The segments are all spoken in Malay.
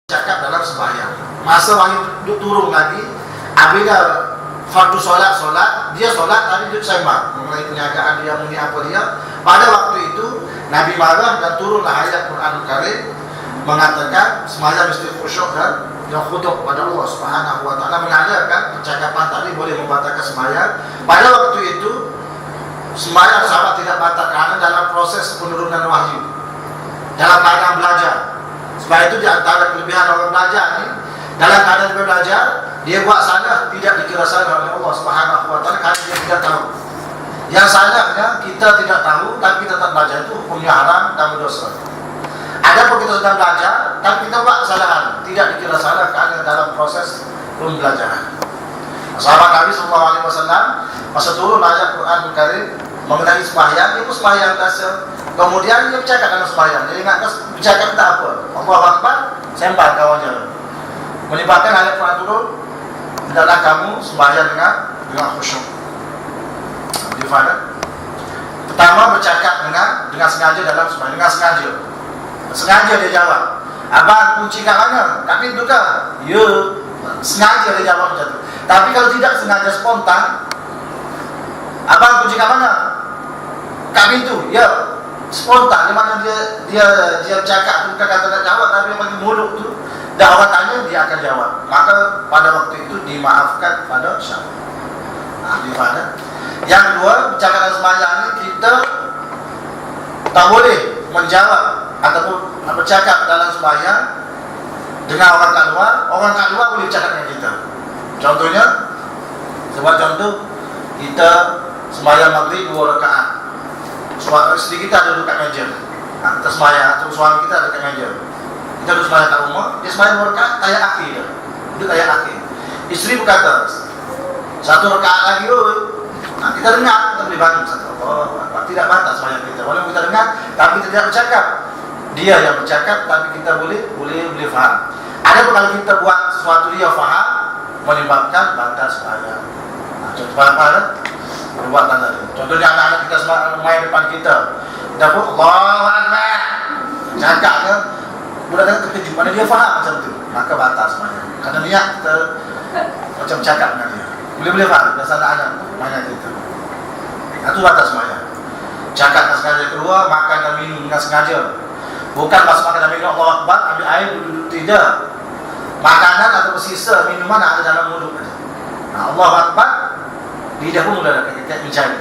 cakap dalam sembahyang. Masa wahyu turun lagi, apabila fardu solat, dia solat tapi duduk sembah mengenai perniagaan dia, muni apa dia. Pada waktu itu Nabi marah dan turunlah ayat Quranul Karim mengatakan sembahyang mesti khusyuk dan khuduk pada Allah Subhanahu wa taala, menandakan percakapan tadi boleh membatalkan sembahyang. Pada waktu itu sembahyang sahabat tidak batal karena dalam proses penurunan wahyu, dalam keadaan belajar. Sebab itu di antara kelebihan orang belajar ni, dalam keadaan belajar dia buat salah tidak dikira salah oleh Allah Subhanahu wa taala kerana dia tidak tahu. Yang salahnya kita tidak tahu tapi kita tetap belajar, itu hukumnya haram dan berdosa. Adapun kita sedang belajar tapi kita buat kesalahan, tidak dikira salah kerana dalam proses pembelajaran. Sahabat Nabi SAW masa turun ayat Quran Karim mengenai sembahyang, dia pun sembahyang biasa. Kemudian dia bercakap dalam sembahyang. Dia ingat bercakap tak apa, Allahu Akbar, sembah kawan je. Melibatkan ayat Quran turun, hendaklah kamu sembahyang dengan khusyuk. Difaham? Pertama bercakap dengan sengaja dalam sembahyang, dengan sengaja. Sengaja dia jawab, abang kunci kat mana? Kat pintu ke? Ya. Sengaja dia jawab macam tu. Tapi kalau tidak sengaja spontan, abang kunci kat mana? Kat pintu. Ya. Spontan, di mana dia bercakap bukan kata nak jawab, tapi yang bagi mulut tu dah orang tanya dia akan jawab. Maka pada waktu itu dimaafkan pada syarat. Difaham? Yang kedua, bercakap dalam sembahyang ni kita tak boleh menjawab ataupun bercakap dalam sembahyang dengan orang kat luar. Orang kat luar boleh bercakap dengan kita. Contohnya, sebab contoh kita sembahyang maghrib 2 rakaat. Isteri kita ada duduk kat meja. Kita sembahyang, atau suami kita ada kat meja. Kita duduk sembahyang kat rumah, dia sembahyang 2 rakaat, tayat akhir dia. Duduk tayat akhir. Isteri berkata, 1 rakaat lagi, kita dengar, kita boleh bantu. Tidak batas sembahyang kita. Walaupun kita dengar, tapi kita tidak bercakap. Dia yang bercakap, tapi kita boleh faham. Adapun kalau kita buat sesuatu dia faham, menyebabkan batas sembahyang. Contoh faham? Buat tanda tu. Contohnya anak-anak kita main depan kita, pun Allahu Akbar, cakap ke, budak-budak terkejut, mana dia faham macam tu, maka batas semuanya. Kerana niat kita macam cakap dengan dia, boleh faham. Biasa anak-anak main kita, itu batas semuanya. Cakap dengan sengaja keluar, makan dan minum dengan sengaja. Bukan pas makan dan minum Allahu Akbar, ambil air duduk, tidak. Makanan atau sisa minuman ada dalam mulut. Allahu Akbar, lidah pun sudah kita mencari.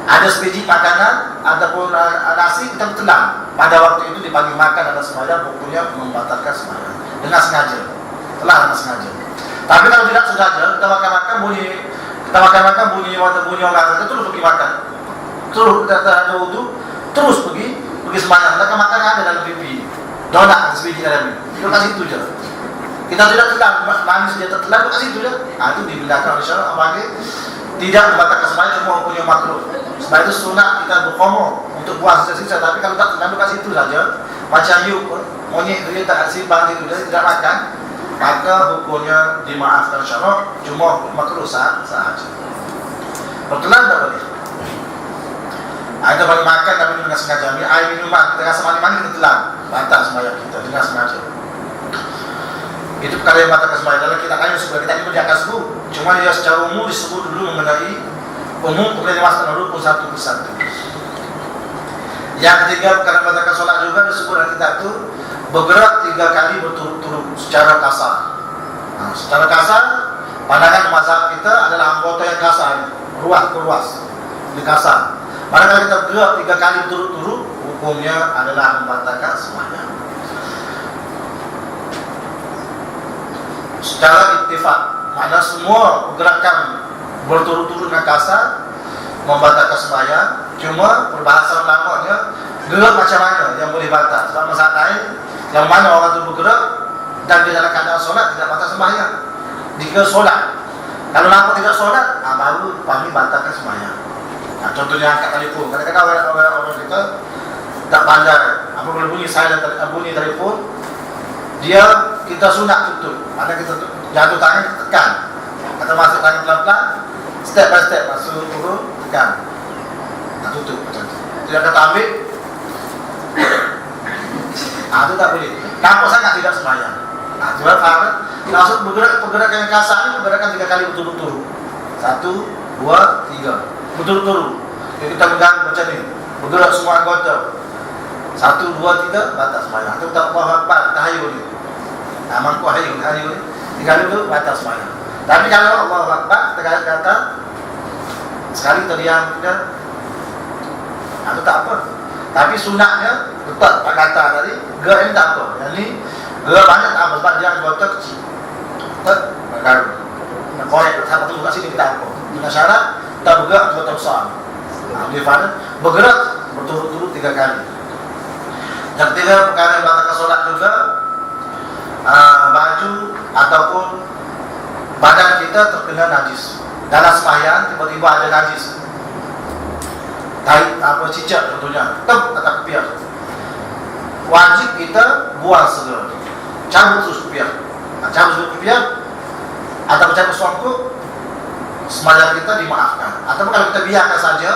Ada sebiji makanan ataupun nasi kita bertelan. Pada waktu itu dipanggil makan atau sembahyang, hukumnya membatalkan sembahyang dengan sengaja. Telah dengan sengaja. Tapi kalau tidak sengaja, kita makan bunyi orang kita terus pergi makan. Terus kita ada wudu, terus pergi sembahyang. Kita makan ada dalam pipi. Donat sebiji dalam ini. Kita kasih itu je. Kita tidak telan, manis dia tertelan, kita kasih itu je. Itu dibenarkan oleh syarak bagi tidak membatalkan sembahyang, cuma punya makruh. Sebab itu sunat kita berkhomor untuk buang sisa-sisa. Tapi kalau tak terlalu kat situ saja, macam yuk monyet dia tak simpan itu, dia tidak makan, maka hukumnya dimaafkan syarak, cuma makruh sahaja. Bertelan tak boleh. Kita boleh makan tapi dengan sengaja. Ambil air minuman, kita rasa mani-mani, kita telan, batal sembahyang kita dengan sengaja. Itu perkara yang batalkan sembahyang. Dalam kitab lain kita ini dia akan sebut. Cuma dia secara umum disebut dulu mengenai umum, kemudian dimasukkan rukun satu persatu. Yang ketiga, perkara membatalkan solat juga disebut dalam kitab itu bergerak 3 kali berturut-turut secara kasar. Secara kasar, pandangan mazhab kita adalah anggota yang kasar, ruas ke ruas, ini kasar. Manakala kita bergerak 3 kali berturut-turut, hukumnya adalah membatalkan sembahyang. Secara ittifaq, mana semua pergerakan berturut-turut dengan kasar membatalkan sembahyang. Cuma perbahasan ulamanya gerak macam mana yang boleh batal. Sebab mazhab lain yang mana orang itu bergerak dan dia dalam keadaan solat tidak batal sembahyang. Dikira solat. Kalau nampak tidak solat, baru panggil batalkan sembahyang. Contohnya angkat telefon. Kadang-kadang orang kita tak pandai. Apa boleh bunyi silent, bunyi telefon, kita sunat tutup. Ada kita jatuh tangan, kita tekan. Atau masuk tangan pelan-pelan, step by step, masuk turun, tekan. Tutup macam tu. Tidak kata ambil, itu tak boleh. Nampak sangat tidak sembahyang. Tuan faham kan? Maksud pergerakan yang kasar ini pergerakan 3 kali berturut-turut. 1, 2, 3 berturut-turut. Jadi kita pegang macam ni, bergerak semua anggota. 1, 2, 3 batas sembahyang. Kita tak Allahu Akbar, kita hayul ni. Mampu hayul ni. 3 kali tu batas sembahyang. Tapi kalau Allahu Akbar kita kata sekali terdiam kita, itu tak apa. Tapi sunatnya tetap Pak kata tadi, gerak ini tak apa. Yang ni gerak banyak tak apa sebab dia anggota kecil. Tetap bergaru. Nak korek satu tu kat sini kita apa. Dengan syarat tak bergerak anggota besar. Dia faham bergerak berturut-turut 3 kali. Yang ketiga perkara yang batalkan solat juga, baju ataupun badan kita terkena najis. Dalam sembahyang tiba-tiba ada najis. Tarik cicak contohnya, atau kepiak. Wajib kita buang segera. Cabut terus kepiak. Cabut kepiak atau cabut songkok, sembahyang kita dimaafkan. Atau kalau kita biarkan saja,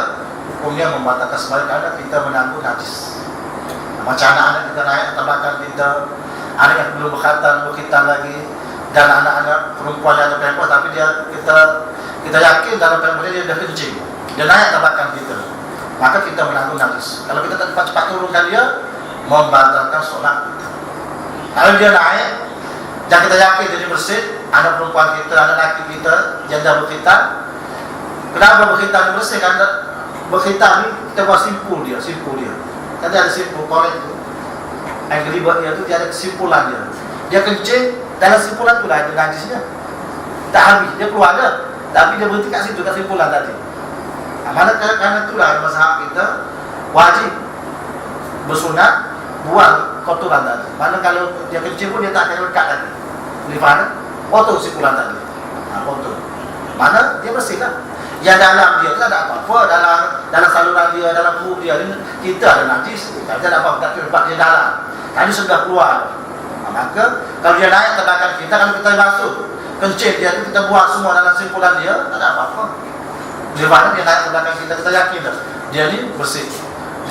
hukumnya membatalkan sembahyang karena kita menanggung najis. Macam anak-anak kita naik atas belakang kita, anak yang belum berkhitan lagi, dan anak-anak perempuan yang ada perempuan, tapi kita yakin dalam perempuan dia dah kencing, dia naik atas belakang kita, maka kita menanggung najis. Kalau kita tak cepat-cepat turunkan dia, membatalkan solat kita. Kalau dia naik dan kita yakin dia bersih, anak perempuan kita, anak lelaki kita yang dah berkhitan. Kenapa berkhitan bersih? Karena berkhitan ni kita buat simpul dia. Kan dia ada simpul korek tu, yang kelibat dia tu dia ada kesimpulan dia. Dia kencing, dalam simpulan tu lah ada najisnya. Tak habis, dia keluar ada, tapi dia berhenti kat situ, kat simpulan tadi. Mana kerana itulah mazhab kita wajib bersunat buang kotoran tadi. Mana kalau dia kencing pun dia tak akan lekat tadi. Boleh faham? Potong simpulan tadi. Potong. Mana dia bersih lah. Yang dalam dia tak ada apa-apa, dalam saluran dia, dalam perut dia, kita ada najis. Kita ada apa-apa, tak tempat dia dalam. Tadi sudah keluar. Maka kalau dia naik ke belakang kita, kalau kita masuk kencing dia tu, kita buang semua dalam simpulan dia, tak ada apa-apa. Dia mana dia naik ke belakang kita yakin dah dia ni bersih.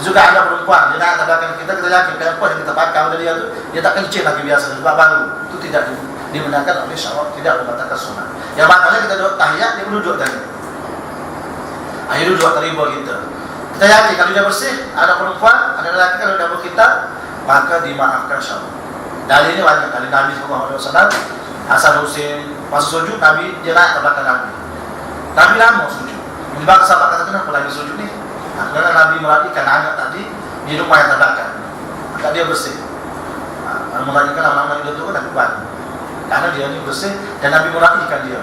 Juga ada perempuan, dia naik ke belakang kita yakin kenapa yang kita pakai oleh dia tu, dia tak kencing lagi biasa, sebab baru. Itu tidak dibenarkan oleh syarak, tidak membatalkan sunat. Yang batalnya kita duduk tahiyat, dia duduk tadi. Akhirnya duduk terima kita. Kita yakin kalau dia bersih, ada perempuan, ada lelaki, kalau dia berkhitan, maka dimaafkan syarak. Dalil ini banyak. Dari Nabi SAW, Hasan Husin masuk sujud, Nabi dia naik ke belakang Nabi. Nabi lama sujud. Sebab sahabat kata kenapa lagi sujud ni? Kerana Nabi merhatikan anak tadi di rumah yang terbakar, maka dia bersih. Kalau merhatikan anak-anak itu kan Nabi bantu. Karena dia ni bersih dan Nabi merhatikan dia.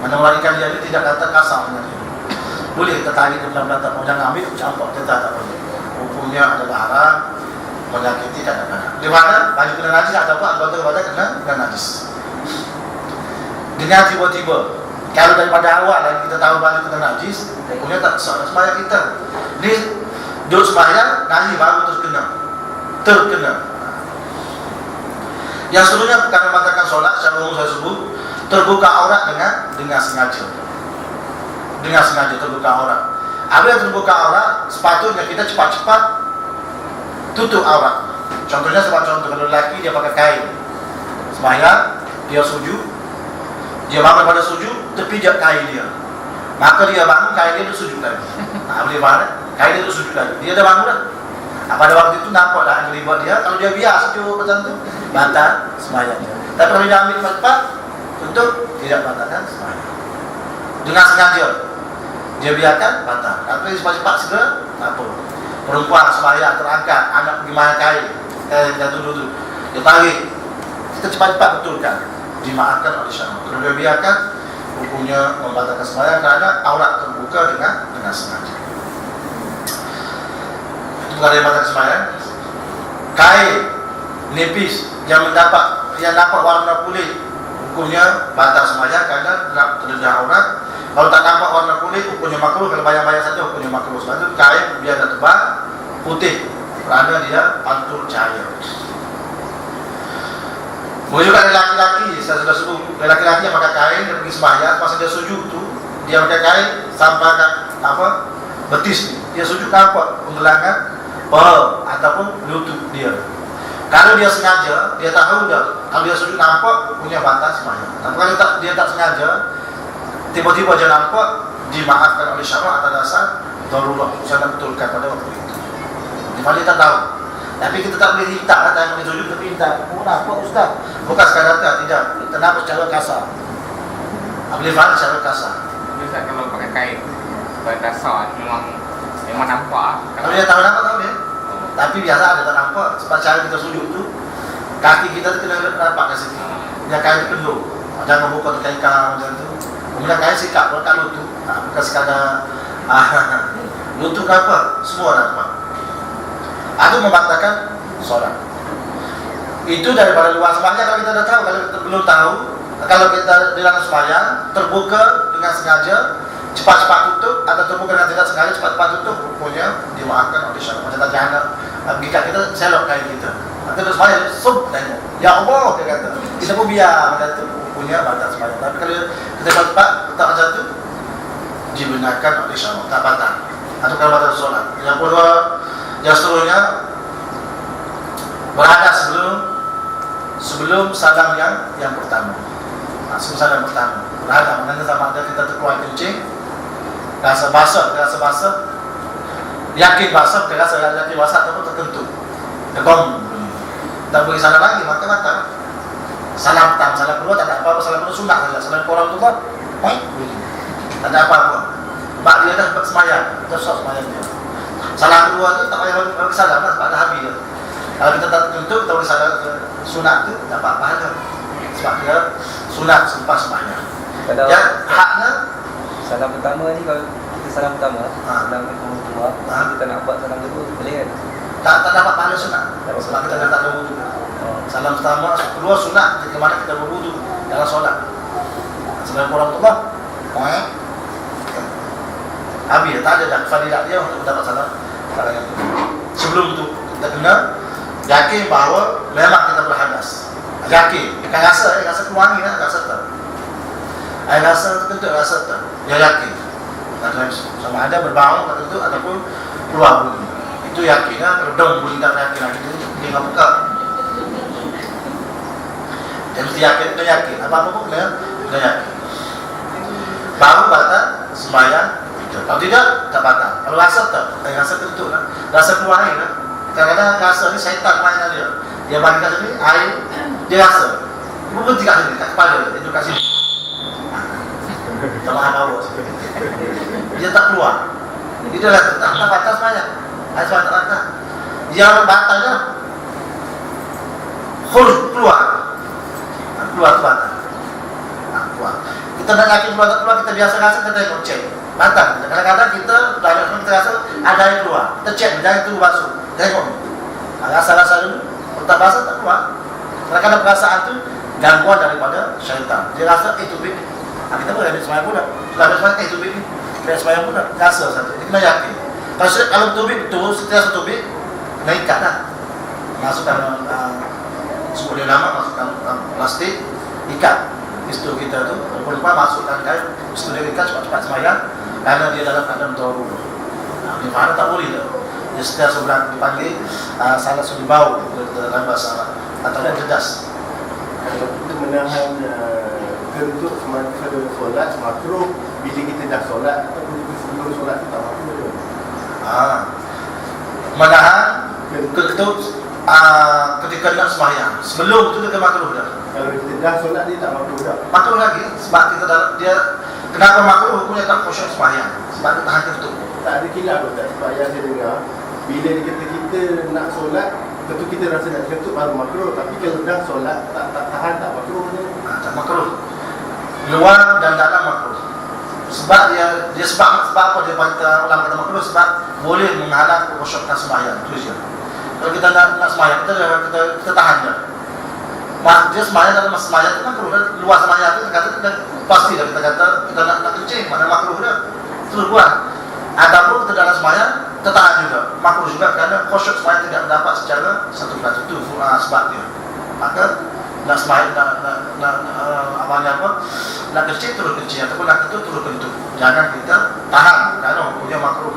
Mana merhatikan dia ni tidak kata kasar dengan dia. Boleh kita tarik ke belakang, jangan ambil campur, kita tak boleh. Hukumnya adalah haram, menyakiti kadang-kadang. Di mana baju kena najis atau apa anggota badan kena najis. Dengan tiba-tiba, kalau daripada awal lagi kita tahu baju kena najis, hukumnya tak sah sembahyang kita. Ni duduk sembahyang, najis baru terkena. Yang seterusnya perkara membatalkan solat secara umum saya sebut, terbuka aurat dengan sengaja. Dengan sengaja terbuka aurat. Apabila terbuka aurat, sepatutnya kita cepat-cepat tutup aurat. Contohnya sebab contoh kalau lelaki dia pakai kain sembahyang, dia sujud, dia bangun pada sujud, terpijak kain dia, maka dia bangun, kain dia tu sujud lagi. Boleh faham? Kain dia tu sujud lagi, dia dah bangun dah. Pada waktu itu nampak dah kelibat dia. Kalau dia biar sujud macam tu, batal sembahyang dia. Tapi kalau dia ambil cepat, tutup, tidak batalkan sembahyang. Dengan sengaja dia biarkan, batal. Tapi cepat-cepat segera, tak apa. Perempuan sembahyang terangkat, anak pergi main kain, jatuh dulu, dia tarik, kita cepat-cepat betulkan, dimaafkan oleh syarak. Kalau dia biarkan, hukumnya membatalkan sembahyang kerana aurat terbuka dengan sengaja. Itu bukan yang membatalkan sembahyang. Kain nipis yang dapat warna kulit, hukumnya batal sembahyang kerana terdedah aurat. Kalau tak nampak warna kulit, hukumnya makruh. Kalau bayang-bayang saja, hukumnya makruh. Sebab itu kain biar dah tebal, putih, kerana dia pantul cahaya. Boleh juga lelaki-lelaki, saya sudah sebut, lelaki-lelaki yang pakai kain, dia pergi sembahyang, masa dia sujud tu, dia pakai kain sampai betis ni, dia sujud nampak penggelangan paha ataupun lutut dia. Kalau dia sengaja, dia tahu dah. Kalau dia sujud nampak, punya batas sembahyang. Tapi kalau dia tak sengaja, tiba-tiba dia nampak, dimaafkan oleh syarak atas dasar darurat. Saya nak betulkan pada waktu itu. Dia tak tahu. Tapi kita tak boleh minta lah, tak boleh sujud tapi minta. Oh nampak Ustaz. Bukan sekadar tidak. Kita nampak secara kasar. Boleh faham secara kasar. Ustaz, kalau pakai kain pada dasar memang nampak. Kalau dia tahu nampak tahu dia. Tapi biasa ada tak nampak. Sebab cara kita sujud tu, kaki kita tu kena nampak kat sini. Dia kain tu penuh. Jangan buka kain kau macam tu. Kemudian kain sikap kat lutut. Bukan sekadar lutut ke apa, semua nampak. Itu membatalkan solat. Itu daripada luar sembahyang. Kalau kita dah tahu, kalau kita belum tahu, kalau kita di dalam sembahyang terbuka dengan sengaja, cepat-cepat tutup, atau terbuka dengan tidak sengaja, cepat-cepat tutup, hukumnya dimaafkan oleh syarak. Macam tadi anak gikat kita, selok kain kita. Nanti terus sembahyang, sub tengok. Ya Allah, dia kata. Kita pun biar macam tu, hukumnya batal sembahyang. Tapi kalau kita cepat-cepat letak macam tu, dibenarkan oleh syarak, tak batal. Atau kalau batal solat. Yang kedua, yang seterusnya, berhadas sebelum salam yang pertama. Sebelum salam pertama, berhadas. Maknanya sama ada kita terkeluar kencing, rasa basah, yakin basah, rasa yakin basah ataupun tertentu. Tegong, tak boleh salam lagi, maka batal. Salam pertama, salam kedua tak ada apa-apa, salam kedua sunat saja. Salam orang tu tak ada apa-apa. Sebab dia dah sembahyang, terus sembahyang dia. Salam kedua tu tak payah salam lah, sebab ada habis dia. Kalau kita tak tertentu, kita boleh salam sunat tu dapat pahala. Sebab dia sunat selepas sembahyang. Ya, haknya salam pertama ni, kalau kita salam pertama, salam kedua, kita nak buat salam kedua, boleh kan? Tak dapat pahala sunat. Sebab kita dah tak ada wudu. Salam pertama, kedua sunat, ke mana kita berwudu dalam solat. Salam orang tu lah. Habis, tak ada dah fadilat dia untuk dapat salam. Sebelum tu kita kena yakin bahawa memang kita berhadas. Yakin, bukan rasa keluar ni lah, rasa tak. Rasa tertentu, rasa tak. Dia yakin. Sama ada berbau tertentu ataupun keluar bunyi. Itu yakin lah. Kalau dong bunyi tak yakin lagi, dia tak buka. Dia mesti yakin, dia yakin. Apa-apa pun dia yakin. Baru batal sembahyang. Kalau tidak, tak batal. Kalau rasa tak, rasa tentu lah. Rasa keluar air lah. Kadang-kadang rasa ni syaitan main dia. Dia bagi kat sini, air, dia rasa. Dia berhenti kat sini, kat kepala dia. Dia kat sini. Tak mahan bawa. Dia tak keluar. Dia dah tak batal semayang. Air semayang tak batal. Yang batalnya, khuruj keluar. Keluar tu batal. Keluar. Kita nak yakin keluar tak keluar, kita biasa rasa, kita tengok cek. Batal. Kadang-kadang kita rasa ada yang keluar. Kita cek, jangan tunggu basuh. Tengok. Rasa-rasa dulu. Kalau tak basah, tak keluar. Kadang-kadang perasaan tu gangguan daripada syaitan. Dia rasa, tubik. Kita boleh ambil semayang pula. Kalau ambil semayang, tubik ni. Ambil semayang pula. Rasa satu. Dia kena yakin. Kalau tubik betul, setiap satu tubik, kena ikat lah. Masukkan sebuah lama, masukkan plastik, ikat. Isteri kita tu, perempuan masukkan kain, isteri dia ikat cepat-cepat semayang. Karena dia dalam keadaan darurat. Dia faham tak boleh tak? Dia setiap sebulan dipanggil salah suri bau dalam bahasa Arab atau cerdas. Kalau kita menahan kentut semasa solat makruh, bila kita dah solat atau sebelum solat kita makruh. Menahan kentut ketika nak sembahyang. Sebelum itu kita makruh dah. Kalau kita dah solat dia tak makruh dah. Makruh lagi sebab dia kenapa makruh? Hukumnya tak khusyuk sembahyang. Sebab dia tahan kentut. Tak ada kilaf pun tak. Sebab yang saya dengar, bila kita nak solat, tentu kita rasa nak kentut baru makruh. Tapi kalau dah solat tak tahan, tak makruh ni. Tak makruh. Luar dan dalam makruh. Sebab dia sebab apa dia kata ulama kata makruh? Sebab boleh menghalang khusyukkan sembahyang. Itu je. Kalau kita nak sembahyang, kita tahan je. Dia sembahyang dalam masa sembahyang itu makruh. Luar sembahyang itu kita pasti dah kita kata kita nak kencing, mana makruh dah. Terus buat. Ataupun kita dalam sembahyang tertahan juga. Makruh juga kerana khusyuk sembahyang tidak mendapat secara satu persatu. Itu sebab dia. Maka nak sembahyang nak kencing terus kencing ataupun nak kentut terus kentut. Jangan kita tahan kerana hukumnya makruh.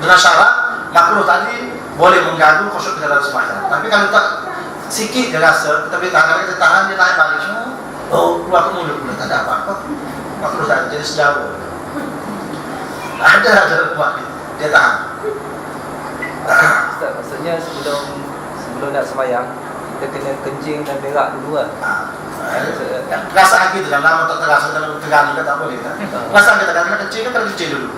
Dengan syarat makruh tadi boleh mengganggu khusyuk kita dalam sembahyang. Tapi kalau tak sikit dia rasa, tapi kadang-kadang kita tahan, dia naik balik semua. Oh, keluar ke mulut pula, tak ada apa-apa. Makruh saja, jadi sejawa. Ada buat dia tahan. Ustaz, maksudnya sebelum nak sembahyang, kita kena kencing dan berak dulu kan? Perasaan kita dalam lama tak terasa dalam tegang juga tak boleh kan? Perasaan kita kadang-kadang kencing kan kencing dulu.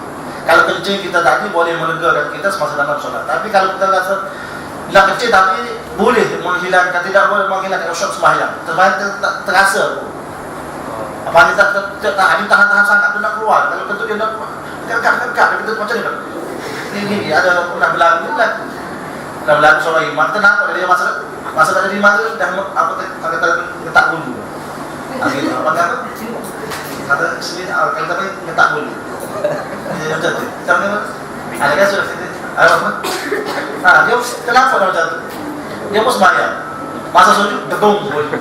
Kalau kencing kita tadi boleh melegakan kita semasa dalam solat. Tapi kalau kita rasa nak kencing tapi boleh menghilangkan, tidak boleh menghilangkan khusyuk sembahyang. Terasa. Apa ni tak tahan sangat tu nak keluar. Kalau kentut dia nak kekak kita macam ni. Ini ada nak berlaku lagi. Nak berlaku soal imam kita nampak dia masa tak jadi imam tu dah apa kata letak bulu. Gitu apa kata? Kata sini kalau tapi letak bulu. Dia macam tu. Macam ni ada kan sudah sini. Apa? Nah, dia kenapa dia macam tu? Dia mau sembahyang. Masa sujud gedung boleh.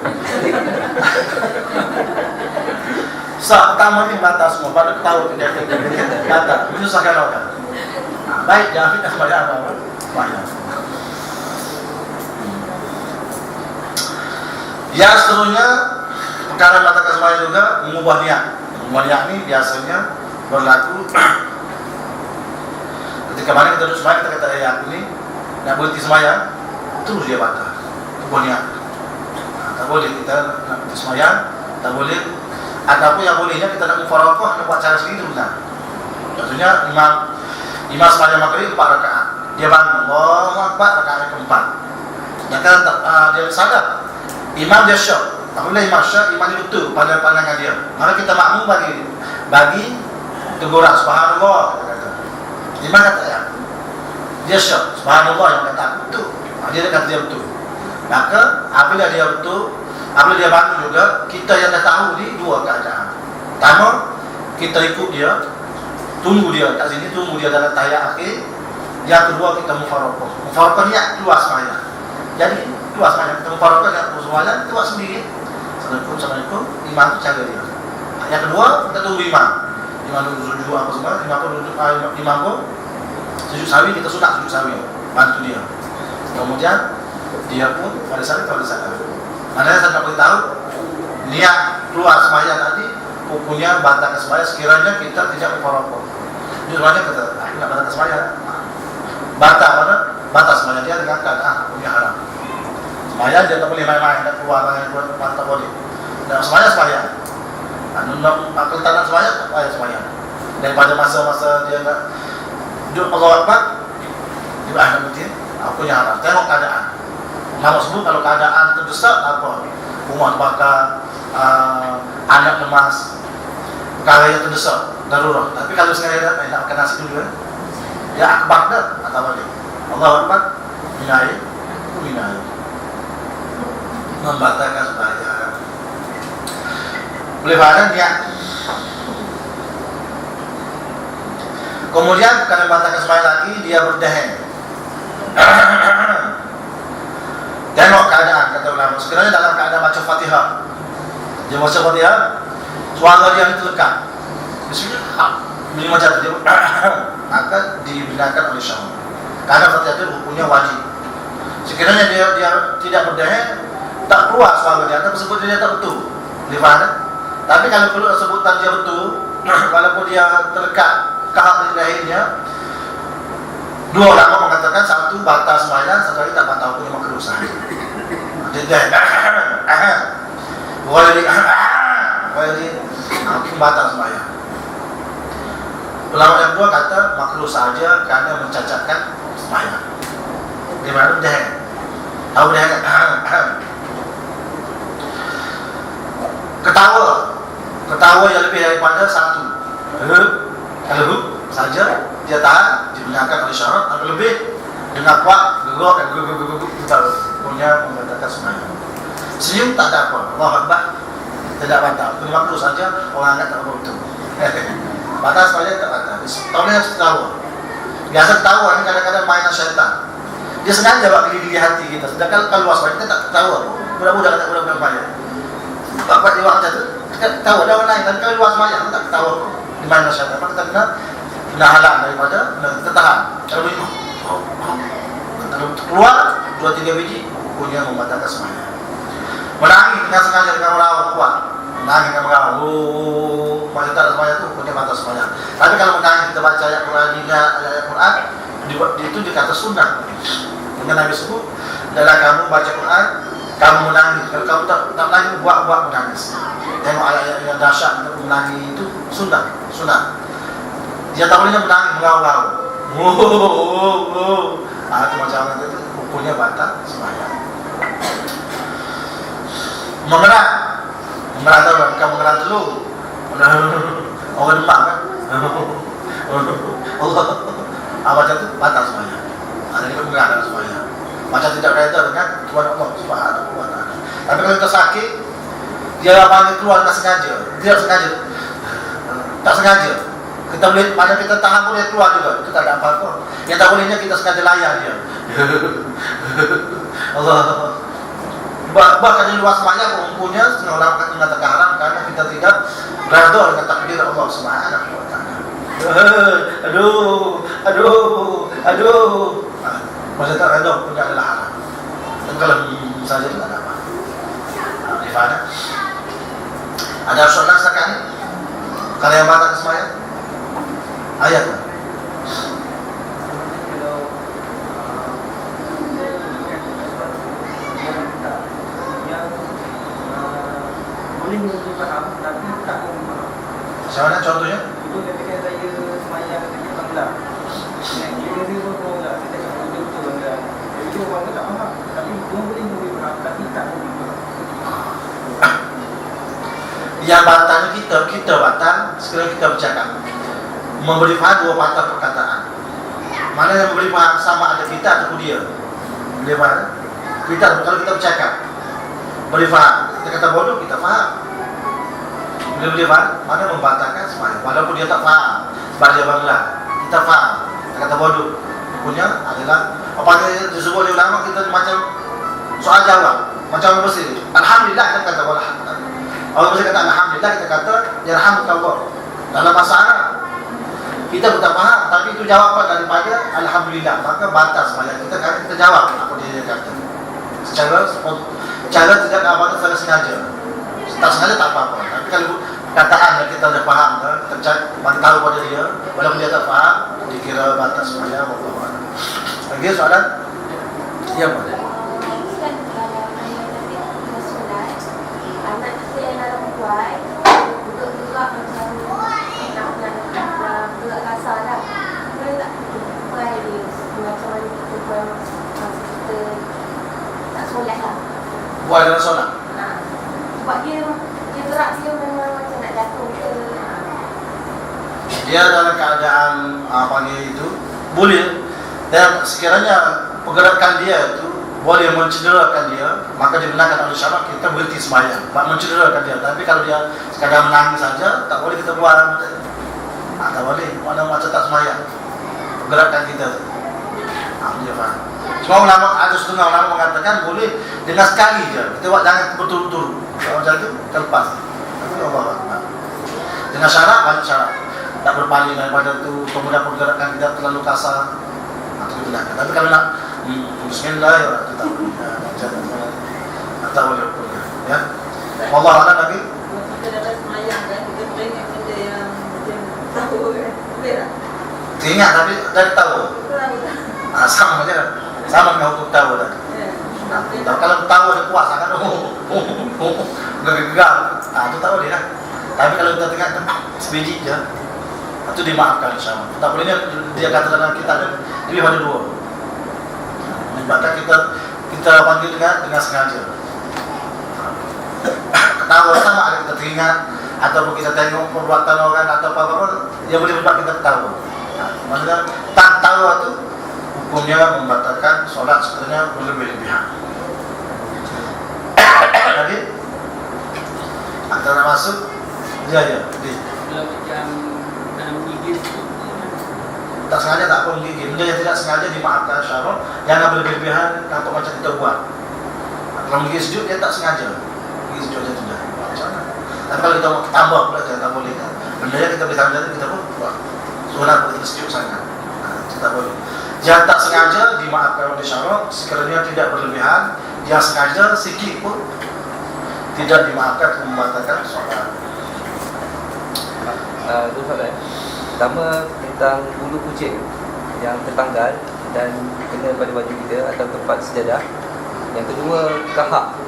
Saat pertama ni batas semua, pada ketahui dia kata, menyusahkan orang. Baik, jangan fitnah sembahyang apa? Sembahyang. Yang seterusnya, perkara mengatakan sembahyang juga mengubah niat. Mengubah niat ni biasanya berlaku ketika mana kita duduk sembahyang, kita kata aku ni nak berhenti sembahyang, terus dia batal. Ubah niat. Tak boleh kita nak berhenti sembahyang, tak boleh. Ataupun yang bolehnya kita nak mufaraqah, nak buat cara sendiri itu benar. Contohnya imam sembahyang maghrib 4 rakaat. Dia bangun Allahu Akbar rakaat keempat. Maka dia sadar. Imam dia syok. Apabila imam syok, imam dia betul pada pandangan dia. Maka kita makmum bagi teguran subhanallah kata. Imam kata ya. Dia syok. Subhanallah yang kata betul. Dia kata dia betul. Maka apabila dia betul, apabila dia bangun juga, kita yang dah tahu ni dua keadaan. Pertama, kita ikut dia, tunggu dia kat sini, tunggu dia dalam tahiyat akhir. Yang kedua, kita mufaraqah. Mufaraqah ni keluar sembahyang. Jadi keluar sembahyang, kita mufaraqah yang keluar sembahyang, kita buat sendiri. Assalamualaikum, imam tu cara dia. Yang kedua, kita tunggu imam. Imam tu sujud apa semua, imam pun sujud sawi, kita sunat sujud sawi, bantu dia. Kemudian dia pun pada saat itu ada salah. Maknanya saya nak beritahu niat keluar sembahyang tadi hukumnya batalkan sembahyang sekiranya kita tidak mufaraqah. Ini sebenarnya kata aku nak batalkan sembahyang. Batal sembahyang dia dengan keadaan hukumnya haram. Sembahyang dia tak boleh main-main, nak keluar tak boleh. Dan sembahyang. Kalau tak nak sembahyang. Daripada masa-masa dia nak duduk Allahu Akbar, dia nak berhenti, hukumnya haram. Tengok keadaan. Nama sebut kalau keadaan terdesak apa? Rumah terbakar, anak lemas, perkara yang terdesak, darurat. Tapi kalau sekali nak makan nasi dulu ya akbar dah atau balik. Allahu Akbar, minai, membatalkan sembahyang. Boleh faham niat. Kemudian kalau membatalkan sembahyang lagi dia berdahan. Tengok keadaan kata ulama. Sekiranya dalam keadaan baca Fatihah, dia baca Fatihah, suara dia terlekat. Bismillah. Ini macam tu dia maka dibenarkan oleh syariat. Karena Fatihah itu hukumnya wajib. Sekiranya dia tidak berdahil, tak keluar suara dia, tapi sebut dia tak betul. Lifahana. Tapi kalau keluar sebutan dia betul, walaupun dia terlekat kahak di dahilnya, dua ulama mengatakan satu batal sembahyang, satu lagi tak batal punya makruh sah. Jadi boleh batal sembahyang. Ulama yang kedua kata makruh saja kerana mencacatkan sembahyang. Di mana dah? Tahu dah kan? Ketawa yang lebih daripada satu. Kalau saja dia tahan dibenarkan oleh syarat, atau lebih dengan kuat gerak dan gerak punya membatalkan sembahyang. Senyum tak ada apa, Allahu Akbar tidak batal. Punya makruh saja orang anggap tak apa betul. Batal sembahyang tak batal. Tak boleh ketawa. Biasa ketawa ni kadang-kadang mainan syaitan. Dia sengaja buat gili-gili hati kita. Sedangkan kalau luas kita tak ketawa. Budak-budak tak budak-budak banyak. Bapak dia macam tu, ketawa dah orang lain. Tapi kalau luas sembahyang tak ketawa. Di mainan syaitan. Maka kita kena halang daripada kita tahan. Kalau keluar 2-3 biji hukumnya membatalkan semuanya. Menangis dengan sengaja dengan meraung kuat, menangis dengan meraung, macam tak ada semuanya itu hukumnya batal semuanya. Tapi kalau menangis kita baca ayat Quran, ayat Quran itu dikata sunnah. Dengan Nabi sebut, dalam kamu baca Quran, kamu menangis. Kalau kamu tak menangis, buat menangis. Tengok ayat-ayat yang dahsyat untuk menangis itu sunnah. Dia tak bolehnya menangis, meraung-raung. Itu macam itu hukumnya batal sembahyang. Mengerang tahu kan? Kamu mengerang telur. Orang depan kan? Allah. Macam tu batal sembahyang. Ada dia mengerang dalam sembahyang. Macam tidak kaitan dengan Tuhan Allah Subhanahu wa taala. Tapi kalau kita sakit, dia panggil keluar tak sengaja. Tidak sengaja. Tak sengaja. Kita boleh, mana kita tahan boleh keluar juga. Itu tak ada apa-apa. Yang tak bolehnya kita sengaja layan dia. Allah. Bahkan di luar sembahyang umumnya setengah orang mengatakan haram karena kita tidak berada dengan takdir Allah Subhanahu wa taala. Aduh. Masa tak reda pun adalah haram. Dan kalau saja tidak ada apa. Rifana. Ada soalan sekarang ni? Kalau yang batal sembahyang? Ayat kan? Boleh memberi faham tapi tak memaham. Macam mana contohnya? Itu ketika saya semayang ketika tenggelam. Dia berbohonglah, saya cakap betul anda. Jadi orang tu tak faham. Tapi dia boleh memberi faham tapi tak memberi faham. Yang batalnya kita batal sekarang kita bercakap. Memberi faham dua patah perkataan. Mana yang memberi faham sama ada kita atau dia? Boleh faham? Kita kalau kita bercakap beri faham, kita kata bodoh, kita faham. Boleh faham? Mana membatalkan sembahyang. Walaupun dia tak faham, sebab dia bangla, kita faham. Kita kata bodoh. Punya adalah apa yang disebut oleh ulama kita macam soal jawab, macam orang Mesir. Alhamdulillah kita kata walhamdulillah. Orang Mesir kata alhamdulillah, kita kata yarhamukallah. Dalam bahasa Arab kita tak faham, tapi itu jawapan daripada alhamdulillah, maka batal sembahyang kita kan kita jawab apa dia kata. Secara tidak apa secara sengaja. Tak sengaja tak apa-apa. Tapi kalau kataan yang kita dah faham, kita tahu pada dia, walaupun dia tak faham, dikira batal sembahyang. Allah. Lagi soalan? Ya boleh. Kan kalau ayah Nabi kita solat, anak kita yang dalam buai, duduk-duduk macam nak gerak kasar lah. Boleh tak buai dia macam mana kita buai masa kita tak solat lah. Buat dalam solat? Sebab dia gerak dia memang macam nak jatuh ke. Dia dalam keadaan panggil itu boleh, dan sekiranya pergerakan dia itu boleh mencederakan dia, maka dibenarkan oleh syarak kita berhenti sembahyang, mencederakan dia. Tapi kalau dia sekadar menangis saja, tak boleh kita buat. Tak boleh, mana macam tak sembahyang pergerakan kita. Dia faham. Semua ulama, ada setengah ulama mengatakan boleh dengan sekali je. Kita buat jangan berturut-turut. Kalau macam itu, terlepas. Tapi Allah Akbar. Dengan syarat, banyak syarat. Tak berpaling daripada itu, kemudian pergerakan tidak terlalu kasar. Itu dibenarkan. Tapi kalau nak bismillah, ya kita tak boleh. Tak boleh hukumnya. Ya. Allah Akbar lagi. Kita dapat semayang kan, kita teringat benda yang macam tahu kan. Boleh tak? Teringat tapi dari tahu. Sama je. Sama dengan hukum tahu tadi. Kalau tahu ada puas kan, gegar, itu tak boleh lah. Tapi kalau kita tengok sebiji je, itu dimaafkan insyaAllah. Tak bolehnya dia kata dalam kitab lebih pada dua. Menyebabkan kita panggil dengan sengaja. Ketawa sama ada kita teringat, ataupun kita tengok perbuatan orang atau apa-apa, dia boleh membuat kita ketawa. Maksudnya tak tahu itu hukumnya membatalkan solat sebenarnya berlebih-lebihan. Lagi antara masuk ya. Kalau macam dalam gigit Tak sengaja tak apa menggigit. Benda yang tidak sengaja dimaafkan syarat. Jangan berlebih-lebihan untuk macam kita buat. Kalau menggigit sujud dia tak sengaja. Menggigit sujud saja tidak. Macam mana? Tapi kalau kita mau tambah pula jangan tak boleh kan. Benda yang kita boleh tambah kita pun buat. Solat kita sujud sangat. Kita tak boleh. Yang tak sengaja dimaafkan oleh syarat sekiranya tidak berlebihan yang sengaja sikit pun tidak dimaafkan membatalkan solat. Itu soalan. Pertama tentang bulu kucing yang tertanggal dan kena pada baju kita atau tempat sejadah. Yang kedua, kahak.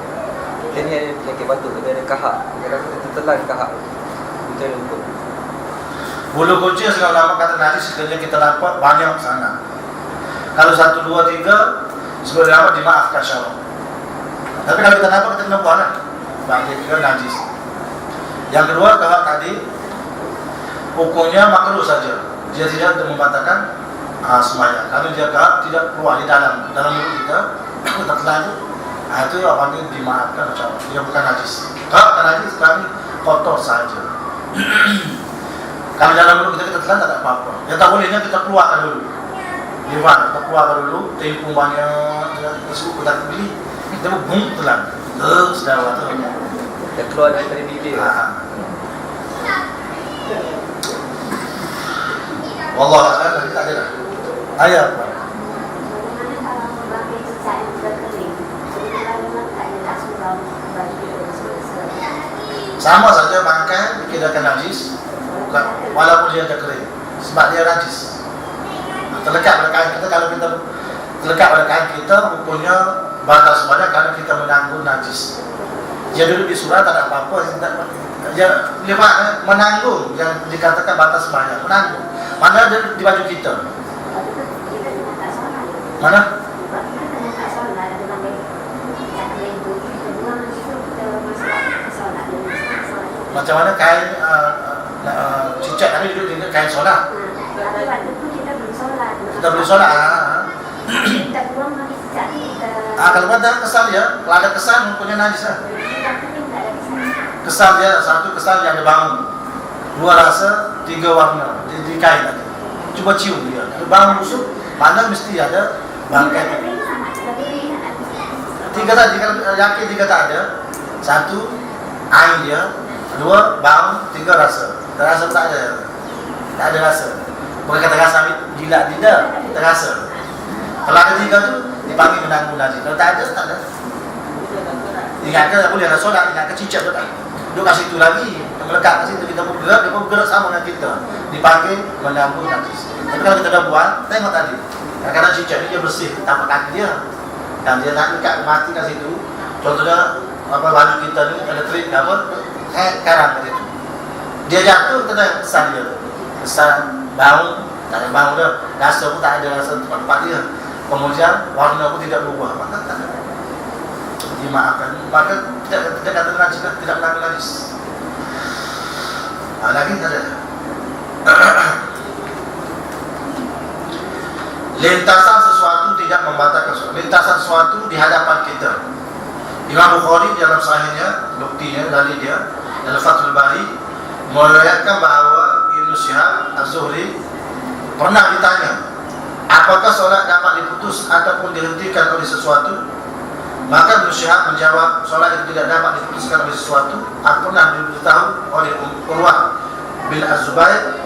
Kita ni ada penyakit batuk, tapi ada kahak. Kadang kita tertelan kahak. Kita ada hukum. Bulu kucing segala lama kata najis sekali kita dapat banyak sana. Kalau 1, 2, 3 sebenarnya dimaafkan syarah. Tapi kalau kita nampak kita kena buang lah. Bagi kita najis. Yang kedua, kahak tadi hukumnya makruh saja. Dia tidak membatalkan sembahyang. Kalau dia kahak tidak keluar di dalam mulut kita, kita terlanjur, itu apa ini dimaafkan syarah. Dia bukan najis. Kahak bukan najis, kami kotor saja. Kalau dalam mulut kita telan tak ada apa-apa. Yang tak bolehnya kita keluarkan dulu. Liwan, kita keluarkan dulu. Tempung banyak, tersebut kita beli. Kita bung telan. Sudah waktu. Dan keluar daripada bibir. Wallah lagi tak ada dah. Ayat apa? Bagaimana kalau memakai cicak yang sudah kering? Jadi kalau memang tak ada tak surau baju semasa. Sama saja bangkai dikirakan najis, walaupun dia ada kering, sebab dia najis. Terlekat pada kain kita, kalau kita terlekat pada kain kita, hukumnya batal sembahyang kerana kita menanggung najis. Dia duduk di surau tak ada apa-apa, dia lewat menanggung yang dikatakan batal sembahyang, menanggung. Mana ada di baju kita? Kita kena tak solat. Mana? Kita kena tak solat. Ada pakai cicak kering tu. Kedua nanti tu kita masuk solat. Macam mana kain cicak tadi duduk di kain solat? Tapi waktu tu kita belum solat. Kita belum solat. Kita buang lagi cicak ni kita. Kalau ada kesan dia, kalau ada kesan hukumnya najis lah. Kesan dia, satu kesan yang ada bangun, dua rasa, tiga warna di kain tadi. Cuba cium dia. Kalau bangun busuk, mana mesti ada bangkai tu. Tiga tadi, kalau yakin tiga tak ada, satu air dia, dua bau, tiga rasa. Terasa tak ada, tak ada rasa. Bukan kata rasa jilat tidak, terasa. Kalau ada tiga tu dipanggil menanggung najis. Kalau tak ada, tak ada. Ingatkan tak boleh ada solat, ingatkan cicak tu tak. Duduk kat situ lagi, melekat kat situ, kita pun bergerak, dia pun bergerak sama dengan kita. Dipanggil menanggung najis. Tapi kalau kita dah buat, tengok tadi. Kadang-kadang cicak ni dia bersih, tapak kaki dia. Dan dia nak dekat mati kat situ. Contohnya apa baju kita ni ada trip ke apa, karang kat situ. Dia jatuh kena kesan dia. Kesan bau, tak ada bau dah. Rasa pun tak ada rasa tempat-tempat dia. Kemudian warna pun tidak berubah. Maka tak ada. Dimaafkan. Maka tidak kata najis, tidak menanggung najis. Lagi tak ada. Lintasan sesuatu tidak membatalkan solat. Lintasan sesuatu di hadapan kita. Imam Bukhari dalam sahihnya, buktinya dari dia dalam Fathul Bari meriwayatkan bahawa Ibnu Syihab Az-Zuhri pernah ditanya, apakah solat dapat diputus ataupun dihentikan oleh sesuatu? Maka Ibnu Syihab menjawab, solat itu tidak dapat diputuskan oleh sesuatu. Aku pernah diberitahu oleh Urwah bin Az-Zubair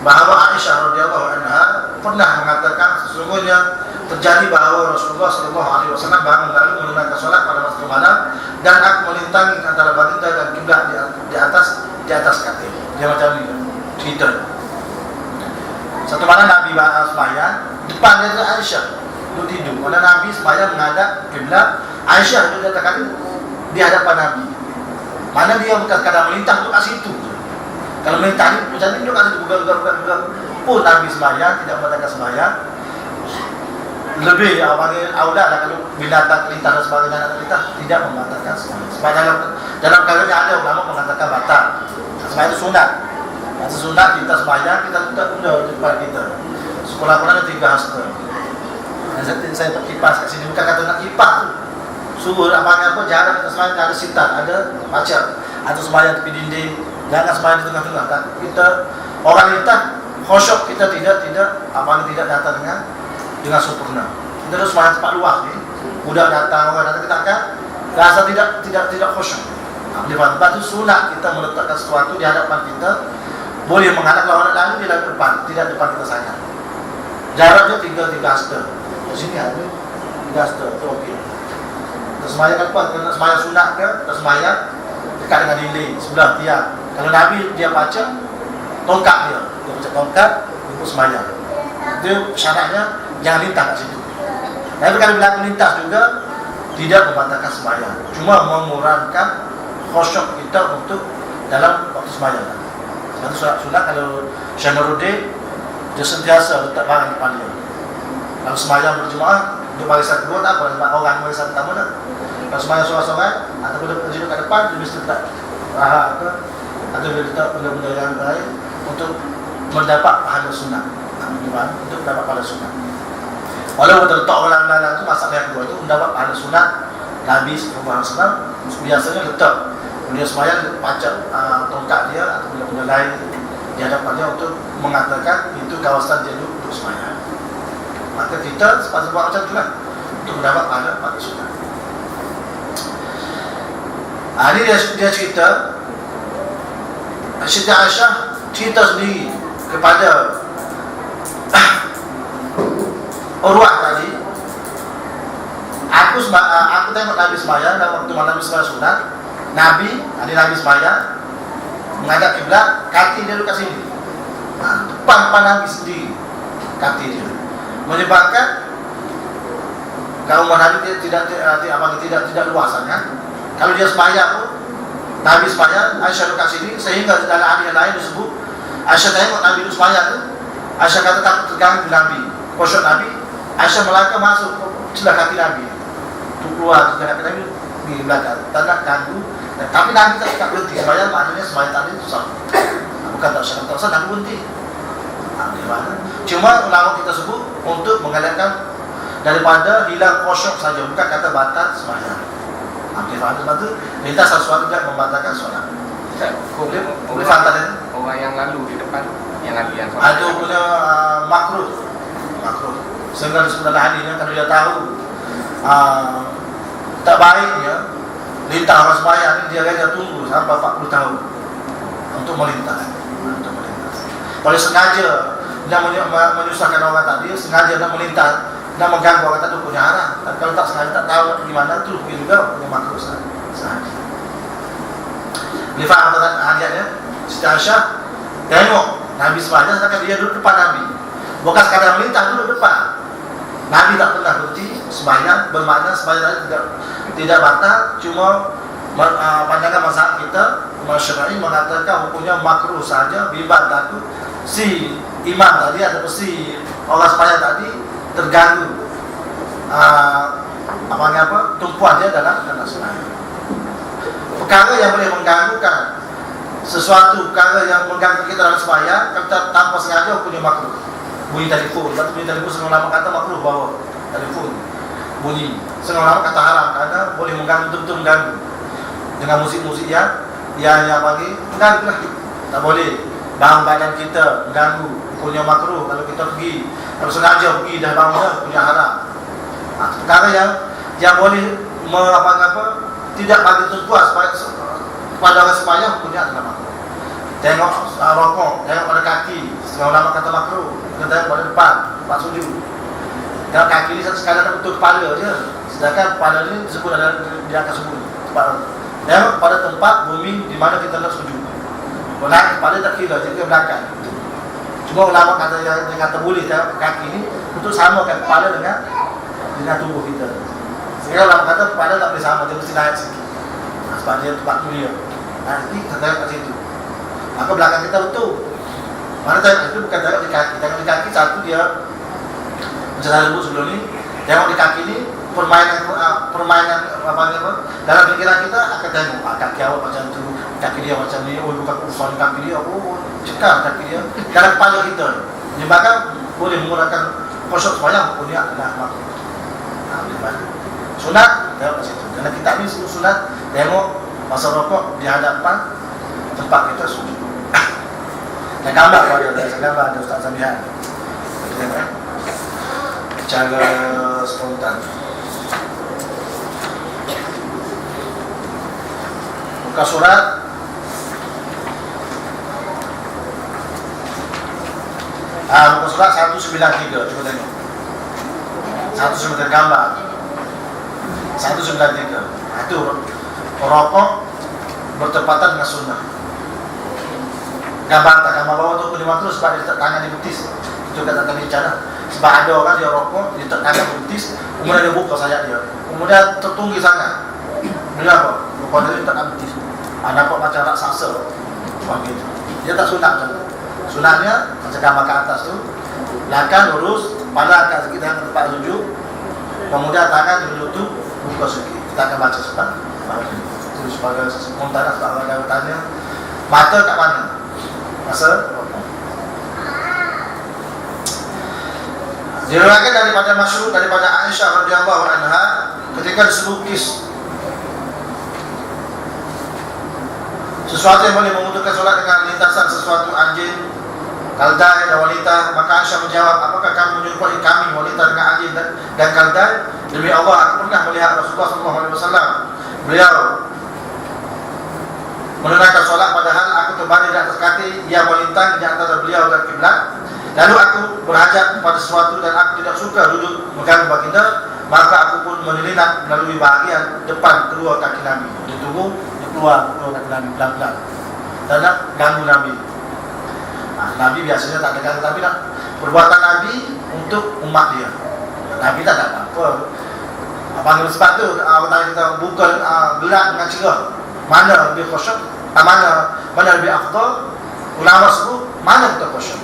bahawa Aisyah radhiyallahu anha pernah mengatakan sesungguhnya terjadi bahawa Rasulullah SAW bangun lalu menunaikan solat pada waktu malam dan aku melintangi antara baginda dan kiblat di atas katil. Dia macam ni cerita. Satu malam Nabi sembahyang, depan dia adalah Aisyah duduk tidur. Mana Nabi sembahyang menghadap kiblat, Aisyah duduk di atas katil di hadapan Nabi. Mana dia bukan sekadar melintang duduk kat situ. Kalau melintang ni macam ni duduk kat situ bukan pun Nabi sembahyang tidak membatalkan sembahyang. Lebih panggil aulat lah kalau binatang kelintang dan sebagainya anak kita tidak membatalkan sembahyang. Sebab dalam perkara ni ada ulama mengatakan batal. Sembahyang itu sunat. Masa sunat kita sembahyang kita tidak guna di depan kita. Sekolah-sekolah ada 3 hasta. Dan saya kipas kat sini bukan kata nak kipas tu. Suruh nak panggil apa jarang kita sembahyang ada sitar, ada macam atau sembahyang tepi dinding. Jangan sembahyang di tengah-tengah. Kita orang lintas khusyuk kita tidak datang dengan sempurna. Kita harus sembahyang tempat luas ni. Budak datang, orang datang kita akan rasa tidak khusyuk. Di tempat itu sunat kita meletakkan sesuatu di hadapan kita. Boleh menghadap orang lalu di depan, tidak depan kita sangat. Jaraknya 3 hasta. Di sini ada 3 hasta, itu okey. Tersemayang kan depan. Kalau nak semayang sunat ke, tersemayang dekat dengan dinding, sebelah tiang. Kalau Nabi dia baca tongkat dia baca tongkat untuk semayang. Itu syaratnya jangan lintas kat situ. Tapi kalau berlaku lintas juga tidak membatalkan semayang, cuma mengurangkan khusyuk kita untuk dalam waktu semayang. Satu sunat kalau Syekh Nuruddin dia sentiasa letak barang depan dia. Kalau semayang berjemaah untuk barisan kedua tak apa, sebab orang barisan pertama tak. Kalau semayang seorang-seorang ataupun dia berdiri kat depan, dia mesti letak rahak ke atau dia letak benda-benda yang lain untuk mendapat pahala sunat. Untuk mendapat pahala sunat. Walau terletak orang lain itu masalah yang kedua itu mendapat pahala sunat. Nabi SAW biasanya letak dia semayang baca tongkat dia atau benda-benda lain di hadapannya untuk mengatakan itu kawasan dia untuk semayang. Maka kita sepatutnya buat macam itulah untuk mendapat pahala sunat. Ini dia cerita Siti Aisyah cerita sendiri kepada Urwah tadi, aku tengok Nabi sembahyang dan waktu Nabi sembahyang sunat, Nabi sembahyang menghadap kiblat, kaki dia dekat sini, depan Nabi sendiri, kaki dia, menyebabkan kaum Nabi tidak luas sangat. Kalau dia sembahyang pun, Nabi sembahyang, Aisyah dekat sini, sehingga dalam hadis yang lain disebut Aisyah tengok Nabi itu sembahyang tu, Aisyah kata takut terganggu Nabi, khusyuk Nabi. Aisyah melangkah masuk celah kaki Nabi, keluar celah kaki Nabi di belakang, tak nak ganggu. Tapi Nabi tak berhenti sembahyang, maknanya sembahyang tadi itu sah. Bukan tak sah, tak sah, Nabi berhenti. Cuma ulama kita sebut untuk mengelakkan daripada hilang khusyuk saja, bukan kata batal sembahyang. Sebab tu lintas sesuatu tidak membatalkan solat. Boleh faham tak? Orang yang lalu di depan, yang Nabi yang solat. Itu punya makruh. Sehingga sebenarnya hadisnya kalau dia tahu tak baiknya lintas orang sembahyang ni, dia tunggu sampai 40 tahun untuk melintas. Kalau sengaja dia menyusahkan orang tadi, sengaja nak melintas, nak mengganggu orang tadi punya haram. Tapi kalau tak sengaja, tak tahu di mana tu juga punya makruh sahaja. Boleh faham tak hadisnya? Siti Aisyah tengok Nabi sembahyang sedangkan dia duduk depan Nabi. Bukan sekadar melintas, duduk depan. Nabi tak pernah berhenti sembahyang, bermakna sembahyang tidak batal, cuma pandangan mazhab kita Syafi'i mengatakan hukumnya makruh saja bila takut si imam tadi atau si orang sembahyang tadi terganggu tumpuan dia dalam sembahyang. Perkara yang boleh mengganggukan sesuatu perkara yang mengganggu kita dalam sembahyang tanpa sengaja hukumnya makruh. Bunyi telefon, bunyi telefon setengah lama kata makruh bawa telefon bunyi, setengah lama kata haram karena boleh mengganggu, betul-betul mengganggu dengan musik-musik yang bagi mengganggu lah. Tak boleh badan kita mengganggu, hukumnya makruh. Kalau kita pergi, kalau sengaja pergi dah bangun dah, punya haram. Perkara yang boleh tidak bagi tumpuan pada orang sembahyang, hukumnya adalah makruh. Tengok rokok, tengok pada kaki, setengah ulama kata makruh. Kita tengok pada depan, tempat sujud. Tengok kaki ni sekadar betul kepala je, sedangkan kepala ni disebut ada di atas sujud. Tengok pada tempat bumi di mana kita nak sujud. Kalau kepala tak kira, jadi ke belakang. Cuma ulama kata yang kata boleh tengok kaki ni untuk samakan kepala dengan tubuh kita. Sehingga ulama kata kepala tak boleh sama, dia mesti naik sikit. Sebab dia tempat mulia. Nanti kita tengok kat situ. Maka belakang kita betul. Mana tengok itu bukan tengok di kaki. Tengok di kaki satu dia macam saya sebut sebelum ni. Tengok di kaki ni permainan dalam fikiran kita akan tengok kaki awak macam tu, kaki dia macam ni, bukan ufan kaki dia, cekam kaki dia. Dalam kepala kita menyebabkan boleh menggunakan khusyuk sembahyang, hukumnya adalah makruh. Sunat tengok kat situ. Kerana kitab ni sebut sunat, tengok masa rokok di hadapan tempat kita sujud. Dan gambar kalau ada, saya gambar ada Ustaz Samihan. Kita tengok cara spontan. Buka surat muka surat 193. Cuba tengok 193 gambar 193. itu rokok bertepatan dengan sunnah. Gambar bawah tu lima terus sebab dia letak tangan di betis. Itu kata kami bicara. Sebab ada orang dia rokok, dia letak tangan di betis, kemudian dia buka sayap dia. Kemudian tertunggi sangat. Bila apa? Rokok dia letak tangan betis. Nampak macam raksasa. Begitu. Dia tak sunat macam tu. Sunatnya macam gambar ke atas tu, belakang lurus, kepala angkat sikit dengan tempat sujud. Kemudian tangan di sujud tu buka sikit. Kita akan baca sebab itu sebagai sementara sebab orang tanya mata kat mana? Masa diriwayatkan daripada masyhur daripada Aisyah radhiyallahu anha ketika disuruh kis sesuatu yang boleh membutuhkan solat dengan lintasan sesuatu anjing, kaldai dan wanita, maka Aisyah menjawab, apakah kamu menyerupai kami wanita dengan anjing dan kaldai? Demi Allah, aku pernah melihat Rasulullah SAW. Beliau menunaikan solat padahal aku terbaring di atas katil yang melintang di antara beliau dan kiblat. Lalu aku berhajat pada sesuatu dan aku tidak suka duduk mengganggu baginda, maka aku pun menyelinap melalui bahagian depan kedua kaki Nabi. Dia tunggu, dia keluar kedua kaki Nabi pelan-pelan. Tak nak ganggu Nabi. Nabi biasanya tak ada ganggu, tapi nak perbuatan Nabi untuk umat dia. Nabi tak ada apa-apa. Panggil sebab tu tadi kita buka gerak dengan cerah. Mana lebih khusyuk? Mana lebih afdal? Ulama sebut mana kita khusyuk.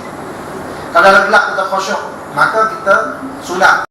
Kalau gelap kita khusyuk, maka kita sunat